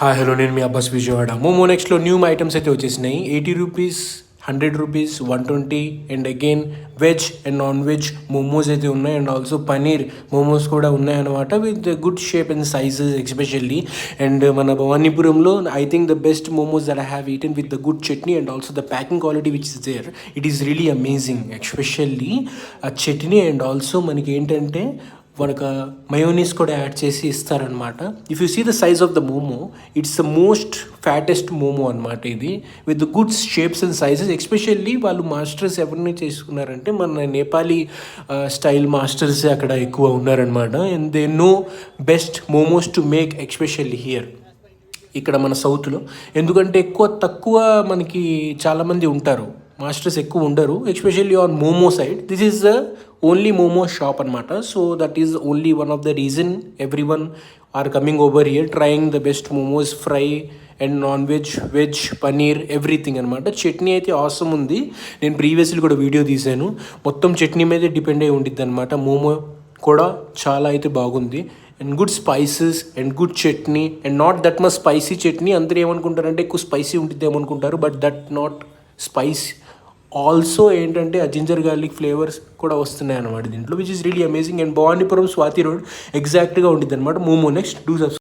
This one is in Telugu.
హాయ్ హలో, నేను మీ అబ్బాస్ విజయవాడ. మోమో నెక్స్ట్లో న్యూ ఐటమ్స్ అయితే వచ్చేసినాయి. 80 rupees, 100 rupees, 120 and again veg and non veg momos అయితే ఉన్నాయి. అండ్ ఆల్సో పనీర్ మోమోస్ కూడా ఉన్నాయన్నమాట, with good shape and sizes especially. And మన భవానీపురంలో I think the best momos that I have eaten with the good chutney and also the packing quality which is there. It is really amazing, especially ఆ చట్నీ. అండ్ ఆల్సో మనకి ఏంటంటే మనకు మయోనీస్ కూడా యాడ్ చేసి ఇస్తారనమాట. If you see the size of the momo, it's the most fattest momo అనమాట ఇది, with good shapes and sizes. Especially వాళ్ళు మాస్టర్స్ ఎవరిని చేసుకున్నారంటే మన నేపాలీ స్టైల్ మాస్టర్స్ అక్కడ ఎక్కువ ఉన్నారనమాట. And they know best momos to make, especially here ఇక్కడ మన సౌత్లో. ఎందుకంటే తక్కువ మనకి చాలామంది ఉంటారు, మాస్టర్స్ ఎక్కువ ఉండరు, especially on momo side. This is the only momo shop అనమాట. So that is only one of the reason every one are coming over here trying the best momos, fry and non veg, veg, paneer, everything అనమాట. చట్నీ అయితే ఆసమ్ ఉంది. నేను ప్రీవియస్లీ కూడా వీడియో తీశాను, మొత్తం చట్నీ మీదే డిపెండ్ అయి ఉండిద్ది అనమాట. మోమో కూడా చాలా అయితే బాగుంది. And good spices and good chutney and not that much spicy chutney. అందరూ ఏమనుకుంటారంటే ఎక్కువ స్పైసీ ఉంటుంది ఏమనుకుంటారు, but that not spice. Also ఏంటంటే ఆ జింజర్ గార్లిక్ ఫ్లేవర్స్ కూడా వస్తున్నాయి అన్నమాట దీంట్లో, which is really amazing. And Bhavanipuram Swathi road ఎగ్జాక్ట్గా ఉంటుంది అనమాట. Momo next do subscribe.